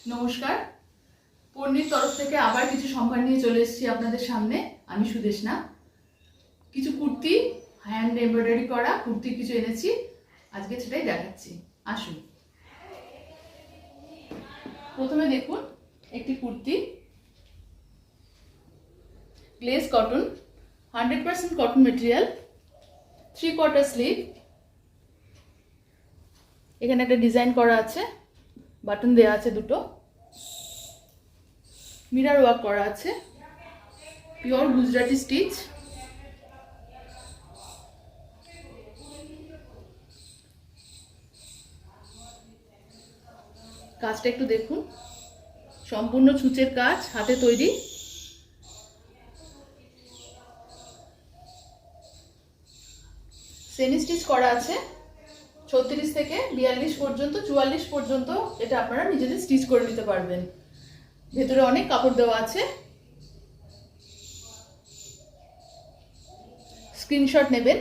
নমস্কার। পর্ণীর তরফ থেকে আবার কিছু সম্ভার নিয়ে চলে এসেছি আপনাদের সামনে। আমি সুদেশনা। কিছু কুর্তি, হ্যান্ড এমব্রয়ডারি করা কুর্তি কিছু এনেছি, আজকে সেটাই দেখাচ্ছি। আসুন। প্রথমে দেখুন একটি kurti, glaze cotton, 100% cotton material, 3/4 sleeve. এখানে একটা ডিজাইন করা আছে, বাটন দেওয়া আছে দুটো, মিরর ওয়ার্ক করা আছে, পিওর গুজরাটি স্টিচ। কাজটা একটু দেখুন, সম্পূর্ণ ছুঁচের কাজ, হাতে তৈরি। সেমি স্টিচ করা আছে, 36 থেকে 42 পর্যন্ত, 44 পর্যন্ত এটা আপনারা নিজেদের স্টিচ করে নিতে পারবেন। ভেতরে অনেক কাপড় দেওয়া আছে। স্ক্রিনশট নেবেন।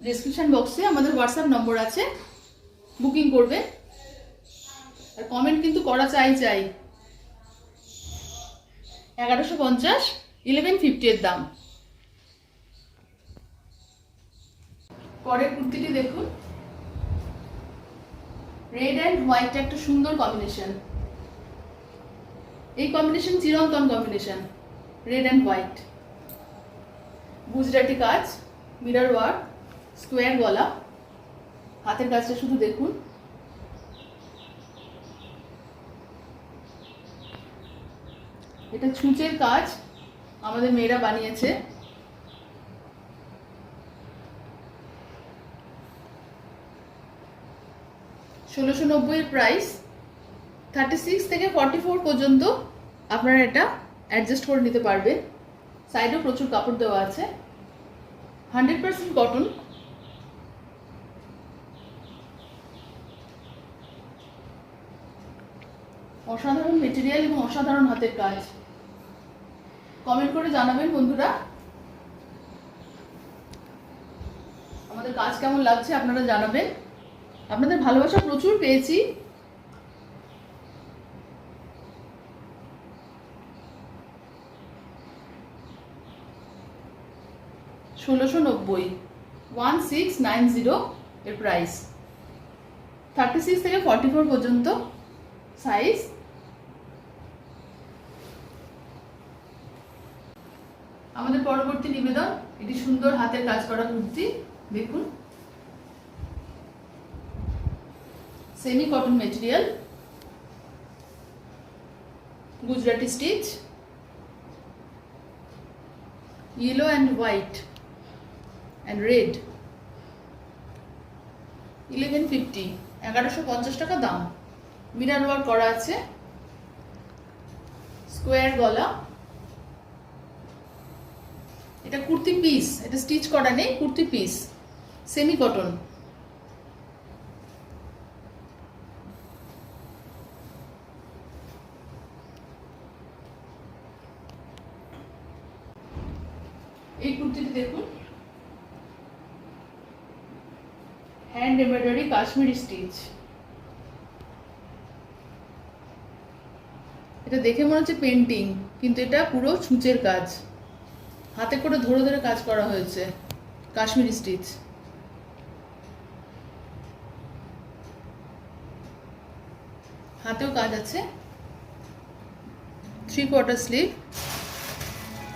ডেসক্রিপশন বক্সে আমাদের হোয়াটসঅ্যাপ নম্বর আছে, বুকিং করবেন। আর কমেন্ট কিন্তু করা চাই। 1150, 1150 এর দাম। পরের কুর্তিটি দেখুন, রেড অ্যান্ড হোয়াইট একটা সুন্দর কম্বিনেশন। এই কম্বিনেশন চিরন্তন combination, red and white. Gujarati কাজ, মিরর ওয়ার্ক, স্কোয়ার গলা। হাতের কাজটা শুধু দেখুন। এটা ছুঁচের কাজ, আমাদের মেয়েরা বানিয়েছে। $1690 এর প্রাইস। 36 থেকে 44 পর্যন্ত আপনারা এটা অ্যাডজাস্ট করে নিতে পারবেন। সাইডেও প্রচুর কাপড় দেওয়া আছে, 100% কটন। অসাধারণ মেটেরিয়াল এবং অসাধারণ হাতের কাজ। কমেন্ট করে জানাবেন বন্ধুরা, আমাদের কাজ কেমন লাগছে আপনারা জানাবেন। আপনাদের ভালোবাসা প্রচুর পেয়েছি। $1690, 1690 এর প্রাইস। 36 থেকে 44 পর্যন্ত সাইজ। আমাদের পরবর্তী নিবেদন, এটি সুন্দর হাতের কাজ করা কুর্তি দেখুন। Semi cotton material, Gujarati stitch, yellow and white and red. 1150, 1150 টাকা দাম। মিরর ওয়ার্ক করা আছে, স্কোয়ার গলা। এটা কুর্তি পিস, এটা স্টিচ করা নেই, কুর্তি পিস, সেমি কটন। এই কুর্তিটি দেখুন, হ্যান্ড এমব্রয়ডারি কাশ্মীরি স্টিচ। এটা দেখে মনে হচ্ছে পেন্টিং, কিন্তু এটা পুরো ছুঁচের কাজ, হাতে করে ধরে ধরে কাজ করা হয়েছে, কাশ্মীরি স্টিচ। হাতেও কাজ আছে, 3/4 স্লিভ,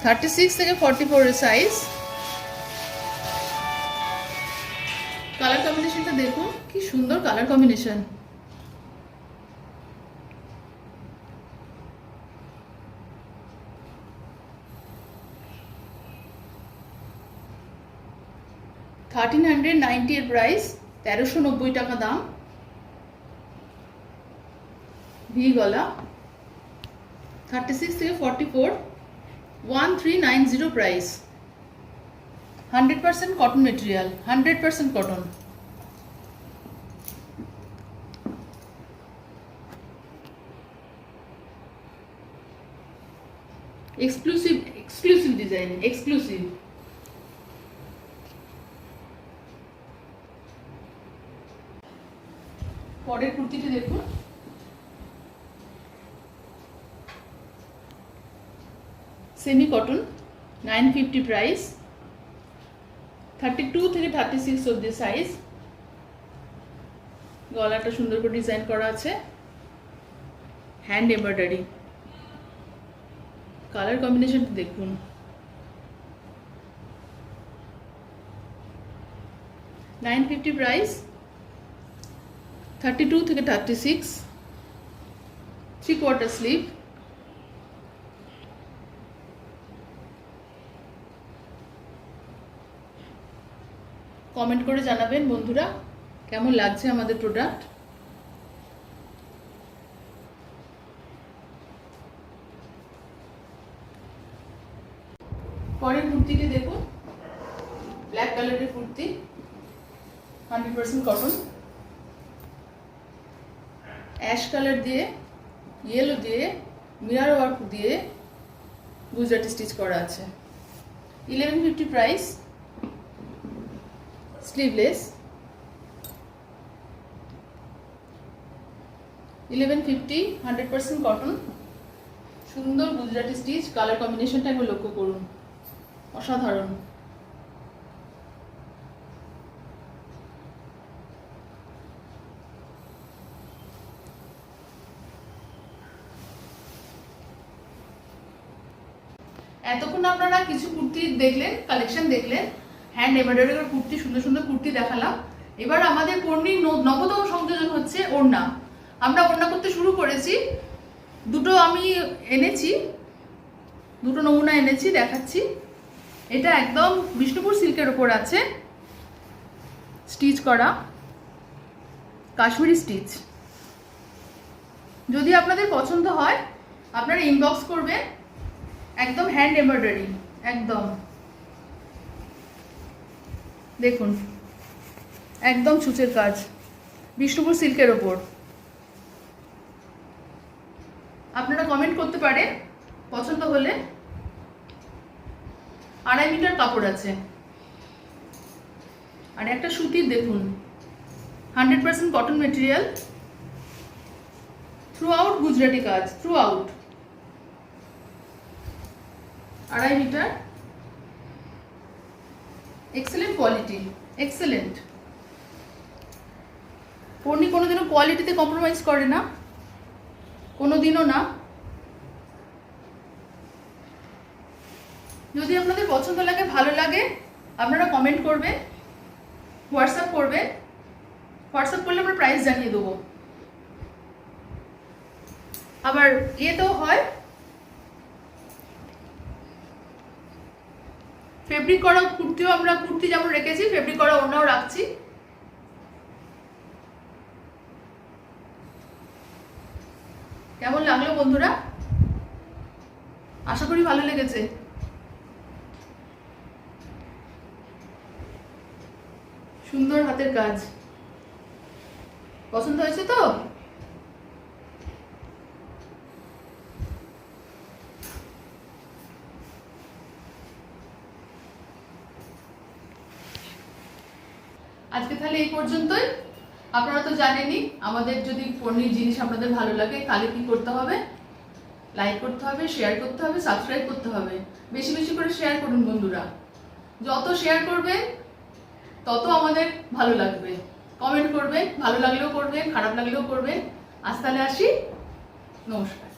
36 থেকে 44 এর সাইজ। কালার কম্বিনেশনটা দেখুন, কি সুন্দর কালার কম্বিনেশন। $1390 এর প্রাইস, 1390 টাকা দাম। ভি গলা, 36 থেকে 44, 1390 price. 100% cotton material, 100% cotton. Exclusive design, exclusive. পরের কুর্তিটি দেখুন, সেমি কটন, 950 প্রাইস, 32 থেকে 36 অবধি সাইজ। গলাটা সুন্দর করে ডিজাইন করা আছে, হ্যান্ড এমব্রয়ডারি। কালার কম্বিনেশনটা দেখুন, $950 প্রাইস, 32 থেকে 36, 3/4 স্লিভ। কমেন্ট করে জানাবেন বন্ধুরা কেমন লাগছে আমাদের প্রোডাক্ট। পরের কুর্তিটি দেখুন, ব্ল্যাক কালারের কুর্তি, 100% কটন, অ্যাশ কালার দিয়ে, ইয়েলো দিয়ে, মিরর ওয়ার্ক দিয়ে গুজরাটি স্টিচ করা আছে। 1150 প্রাইস, স্লিভলেস। 1150, 100% কটন, সুন্দর গুজরাটি স্টিচ। কালার কম্বিনেশনটা একবার লক্ষ্য করুন, অসাধারণ। এতক্ষণ আপনারা কিছু কুর্তি দেখলেন, কালেকশন দেখলেন, হ্যান্ড এমব্রয়ডারি কুর্তি, সুন্দর সুন্দর কুর্তি দেখালাম। এবার আমাদের পর্ণীর নবতম সংযোজন হচ্ছে ওড়না। আমরা ওড়না করতে শুরু করেছি। দুটো আমি এনেছি, দুটো নমুনা এনেছি, দেখাচ্ছি। এটা একদম বিষ্ণুপুর সিল্কের উপর আছে, স্টিচ করা, কাশ্মীরি স্টিচ। যদি আপনাদের পছন্দ হয় আপনারা ইনবক্স করবেন। একদম হ্যান্ড এমব্রয়ডারি, একদম দেখুন, একদম ছুঁচের কাজ, বিষ্ণুপুর সিল্কের ওপর। আপনারা কমেন্ট করতে পারেন পছন্দ হলে। 2.5 মিটার কাপড় আছে। আর একটা সুতির দেখুন, 100% cotton material, throughout Gujarati কাজ, throughout. 2.5 metre, excellent quality, excellent. পর্ণী কোনোদিনও কোয়ালিটিতে কম্প্রোমাইজ করে না, কোনোদিনও না। যদি আপনাদের পছন্দ লাগে, ভালো লাগে, আপনারা কমেন্ট করবেন, হোয়াটসঅ্যাপ করবেন। হোয়াটসঅ্যাপ করলে আমরা প্রাইস জানিয়ে দেবো। আবার ইয়েতেও হয়, ফেব্রিক করা কুর্তিও, আমরা কুর্তি যেমন রেখেছি ফেব্রিক করা ওড়নাও রাখছি। কেমন লাগলো বন্ধুরা? আশা করি ভালো লেগেছে। সুন্দর হাতের কাজ, পছন্দ হয়েছে তো? আজকে তাহলে এই পর্যন্তই। আপনারা তো জানেনই, আমাদের যদি পণ্যের জিনিস আপনাদের ভালো লাগে তাহলে কি করতে হবে? লাইক করতে হবে, শেয়ার করতে হবে, সাবস্ক্রাইব করতে হবে। বেশি বেশি করে শেয়ার করুন বন্ধুরা। যত শেয়ার করবেন তত আমাদের ভালো লাগবে। কমেন্ট করবেন, ভালো লাগলেও করবেন, খারাপ লাগলেও করবেন। আজ তাহলে আসি, নমস্কার।